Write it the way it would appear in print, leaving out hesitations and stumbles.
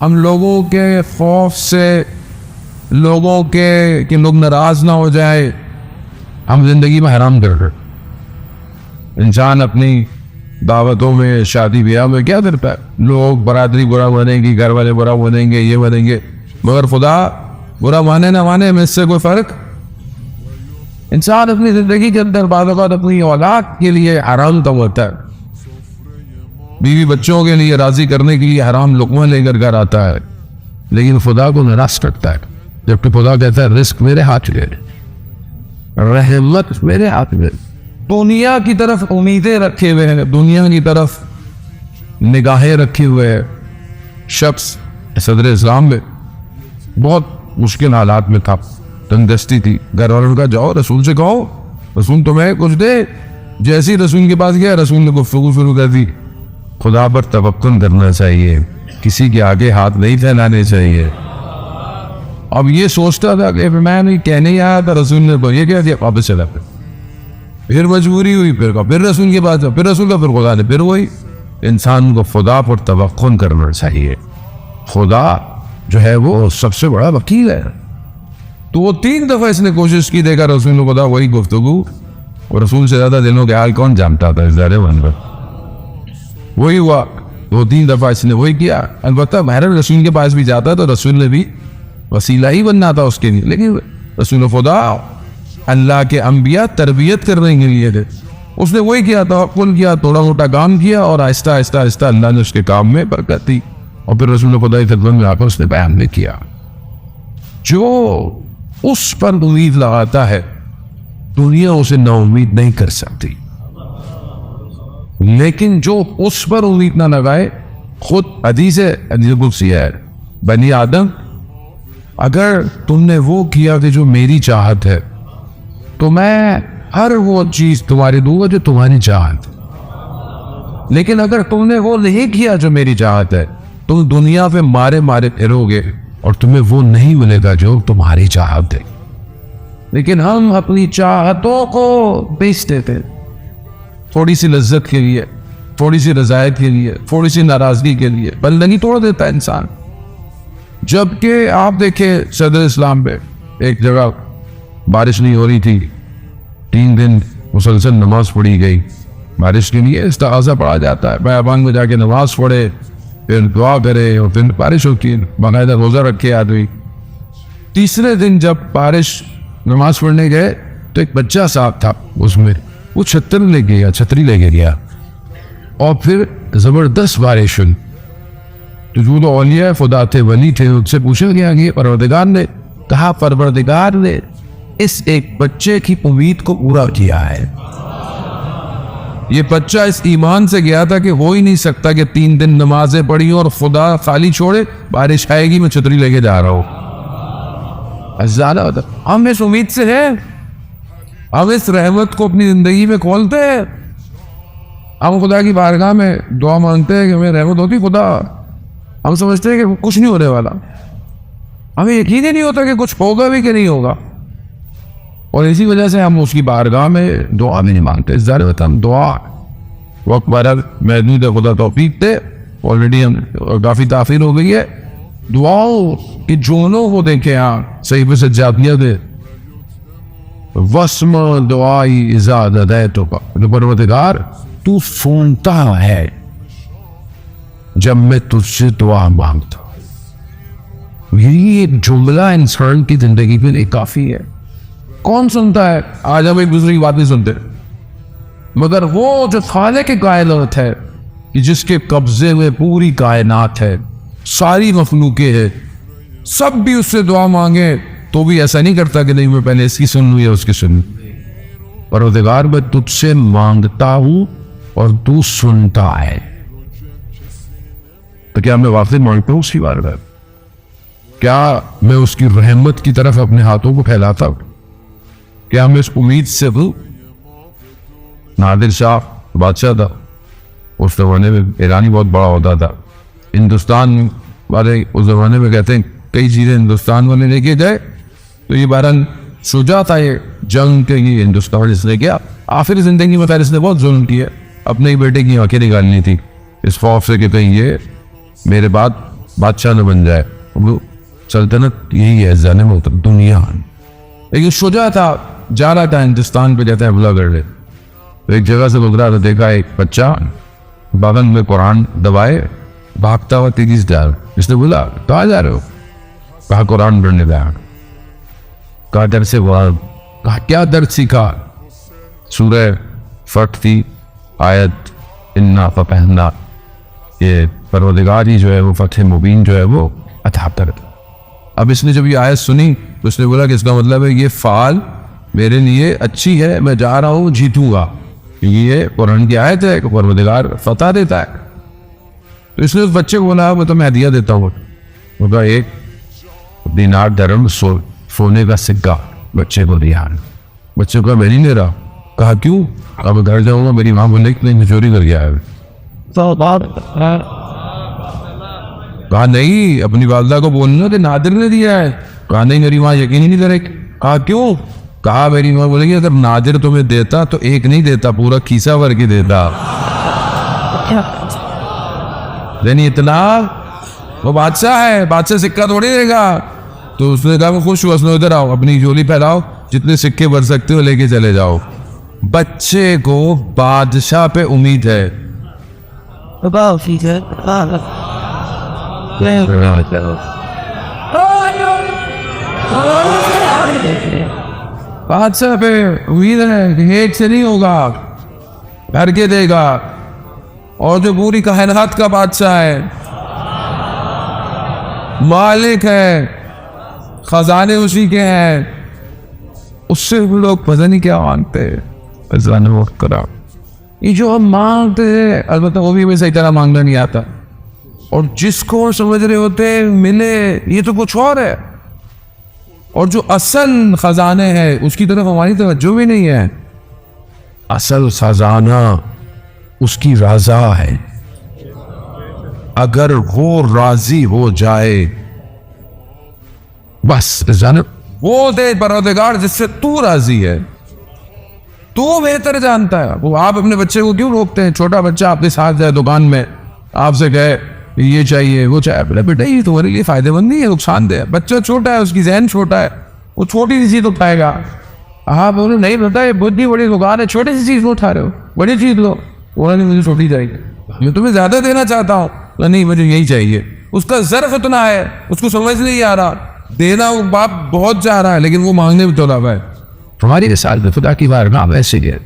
हम लोगों के खौफ से, लोगों के कि लोग नाराज ना हो जाए, हम जिंदगी में हराम कर रहे। इंसान अपनी दावतों में, शादी ब्याह में क्या करता है, लोग बरादरी बुरा मानेंगी, घर वाले बुरा मानेंगे, ये मानेंगे, मगर खुदा बुरा माने ना माने में इससे कोई फर्क। इंसान अपनी जिंदगी के अंदर बाद अपनी औलाद के लिए हराम कमाता है, बीवी बच्चों के लिए राजी करने के लिए हराम लुक़मा लेकर घर आता है, लेकिन खुदा को निराश करता है। जबकि खुदा कहता है रिस्क मेरे हाथ में, रहमत मेरे हाथ में। दुनिया की तरफ उम्मीदें रखे हुए हैं, दुनिया की तरफ निगाहें रखे हुए हैं। शख्स सदर इस्लाम में बहुत मुश्किल हालात में था, तंगदस्ती थी, घर वालों का जाओ रसूल से कहो, रसूल तुम्हें कुछ दे। जैसे ही रसूल के पास गया, रसूल ने गुफ्तगू शुरू कर दी, खुदा पर तवक्कुल करना चाहिए, किसी के आगे हाथ नहीं फैलाने चाहिए। अब ये सोचता था कि मैं नहीं कहने आया था, रसूल ने ये कह दिया, वापस चला। फिर मजबूरी हुई, फिर रसूल के पास, फिर रसूल का, फिर खुदा ने, फिर वही। इंसान को खुदा पर तवक्कुल करना चाहिए। खुदा जो है वो सबसे बड़ा वकील है। तो वो 3 दफा इसने कोशिश की, देखा रसूल ने खुदा वही गुफ्तगू, और रसूल से ज्यादा दिलों के हाल कौन जानता था, इस ज़ारे बनकर वही हुआ। 2-3 दफा इसने वही किया। अलबत्ता महर रसूल के पास भी जाता तो रसूल ने भी वसीला ही बनना था उसके लिए, लेकिन रसूल खुदा अल्लाह के अंबिया तरबियत करने के लिए थे। उसने वही किया, तवक्कुल किया, थोड़ा मोटा काम किया, और आहिस्ता आहिस्ता आहिस्ता अल्लाह ने उसके काम में बरकत दी। और फिर रसूल खुदा की खिदमत में आकर उसने बयान भी किया, जो उस पर उम्मीद लगाता है दुनिया उसे नाउम्मीद नहीं कर सकती, लेकिन जो उस पर उम्मीद ना लगाए, खुद हदीस कुदसी है, बनी आदम अगर तुमने वो किया कि जो मेरी चाहत है, तो मैं हर वो चीज तुम्हारी दूंगा जो तुम्हारी चाहत है। लेकिन अगर तुमने वो नहीं किया जो मेरी चाहत है, तुम दुनिया पे मारे मारे फिरोगे और तुम्हें वो नहीं मिलेगा जो तुम्हारी चाहत है। लेकिन हम अपनी चाहतों को बेच देते, थोड़ी सी लज्जत के लिए, थोड़ी सी रजायत के लिए, थोड़ी सी नाराजगी के लिए बंदगी तोड़ देता है इंसान। जबकि आप देखें सदर इस्लाम पे एक जगह बारिश नहीं हो रही थी, 3 दिन मुसलसल नमाज पढ़ी गई। बारिश के लिए इस्तिग़ासा पढ़ा जाता है, बयाबान में जाके नमाज पढ़े, फिर दुआ करे, और फिर बारिश होती है, बाकायदा रोज़ा रखे आदमी। तीसरे दिन जब बारिश नमाज पढ़ने गए तो एक बच्चा साथ था, उसमें वो छतरी लेके गया, और फिर जबरदस्त बारिश हुई। तो जो औलिया खुदा थे, वली थे, उनसे पूछा गया कि परवरदिगार ने कहा, परवरदिगार ने इस एक बच्चे की उम्मीद को पूरा किया है। ये बच्चा इस ईमान से गया था कि हो ही नहीं सकता कि 3 दिन नमाजें पढ़ी और खुदा खाली छोड़े, बारिश आएगी मैं छतरी लेके जा रहा हूं। ज्यादा होता हम इस उम्मीद से है, हम इस रहमत को अपनी जिंदगी में खोलते हैं, हम खुदा की बारगाह में दुआ मांगते हैं कि हमें रहमत होती खुदा। हम समझते हैं कि कुछ नहीं होने वाला, हमें यकीन ही नहीं होता कि कुछ होगा भी कि नहीं होगा, और इसी वजह से हम उसकी बारगाह में दुआ भी नहीं मांगते। ज़ाहिर होता हम दुआ वक्त बरल महदूद खुदा तौफीक दे, ऑलरेडी हम काफ़ी ताख़ीर हो गई है। दुआओं कि जोनों को देखें, यहाँ सही पे सज्जादिया दे वस्म दुआई इजाज़त है तो परवरदिगार तू सुनता है जब मैं तुझसे दुआ मांगता हूं। यही एक जुमला इंसान की जिंदगी के लिए काफी है। कौन सुनता है? आज हम एक दूसरे की बात नहीं सुनते, मगर वो जो खालिक के कायनात है कि जिसके कब्जे में पूरी कायनात है, सारी मखलूकें है, सब भी उससे दुआ मांगे तो भी ऐसा नहीं करता कि नहीं मैं पहले इसकी सुन लूँ या उसकी सुन लूँ। परवरदिगार मैं तुझसे मांगता हूं और तू सुनता है, तो क्या मैं वाकई मांगता हूं उसकी बारगाह? क्या मैं उसकी रहमत की तरफ अपने हाथों को फैलाता हूं? क्या मैं इस उम्मीद से हूं? नादिर शाह बादशाह था, उस जमाने में ईरानी बहुत बड़ा होता था। हिंदुस्तान वाले उस जमाने में कहते हैं कई चीजें हिंदुस्तान वाले लेके गए, तो ये बहरहाल शुजा था ये जंग के, ये हिंदुस्तान इसने किया। आखिर जिंदगी में फिर इसने बहुत जुल्म किया, अपने ही बेटे की आंखें निकालनी थी इस खौफ से कि कहीं ये मेरे बाद बादशाह न बन जाए। वो सल्तनत यही है, जालिम दुनिया। एक शुजा था, जा रहा था हिंदुस्तान पे, जाता है हमला करने। तो एक जगह से गुजरा तो देखा एक बच्चा बगल में कुरान दबाए भागता हुआ तेजी से जा रहा। इसने बोला कहाँ जा रहे हो? कहा कुरान पढ़ने गया। कहा दर से हुआ? कहा क्या दर्द सीखा? सूरह फट थी, आयत इन्ना फतहना, ये परवरदिगार ही जो है वो फतह मुबीन जो है वो अता कर। अब इसने जब ये आयत सुनी तो उसने बोला कि इसका मतलब है ये फाल मेरे लिए अच्छी है, मैं जा रहा हूँ जीतूंगा, ये कुरान की आयत है कि परवरदिगार फतह देता है। तो इसने उस बच्चे को बोला मैं तुम्हें हदिया देता हूँ। बोला एक दिनार दरम सोने का सिक्का बच्चे को दिया। बच्चे को मैं नहीं ले रहा। कहा क्यों? अब घर जाऊंगा मेरी माँ बोले कि नहीं चोरी कर गया है। कहा नहीं, अपनी वालदा को बोलना कि नादिर ने दिया है। कहा नहीं, मेरी माँ यकीन ही नहीं करे। कहा क्यों? कहा मेरी माँ बोलेगी अगर नादिर तुम्हें देता तो एक नहीं देता, पूरा खीसा भर के देता। नहीं इतना, वो बादशाह है, बादशाह सिक्का थोड़ी देगा। तो उसने कहा मैं खुश हुआ। उसने उधर आओ, अपनी झोली फैलाओ, जितने सिक्के भर सकते हो लेके चले जाओ। बच्चे को बादशाह पे उम्मीद है। बादशाह पे उम्मीद है कि हेट से नहीं होगा, करके देगा। और जो पूरी कायनात का बादशाह है, मालिक है, खजाने उसी के हैं, उससे वो लोग पता नहीं क्या मांगते हैं। ये जो हम मांगते हैं अलबत्ता वो भी हमें सही तरह मांगना नहीं आता, और जिसको समझ रहे होते मिले ये तो कुछ और है, और जो असल खजाने हैं उसकी तरफ हमारी तवज्जो भी नहीं है। असल खजाना उसकी रजा है, अगर वो राजी हो जाए बस जाने वो दे परवरदिगार जिससे तू राजी है, तू बेहतर जानता है। वो आप अपने बच्चे को क्यों रोकते हैं? छोटा बच्चा आपके साथ जाए दुकान में, आपसे कहे ये चाहिए वो चाहिए, बोले बेटा ये तुम्हारे लिए फायदेमंद नहीं है, नुकसानदेह। बच्चा छोटा है, उसकी जहन छोटा है, वो छोटी सी चीज उठाएगा। आप बोलो नहीं बेटा ये बुद्धि बड़ी दुकान है, छोटी सी चीज उठा रहे हो, बड़ी चीज लो। बोला नहीं मुझे छोटी चाहिए, मैं तुम्हें ज्यादा देना चाहता हूँ। नहीं मुझे यही चाहिए। उसका ज़र्फ इतना है, उसको समझ नहीं आ रहा, देना वो बाप बहुत चाह रहा है लेकिन वो मांगने में तोला है। हमारी रिसाल में खुदा की बारगाह वैसे है।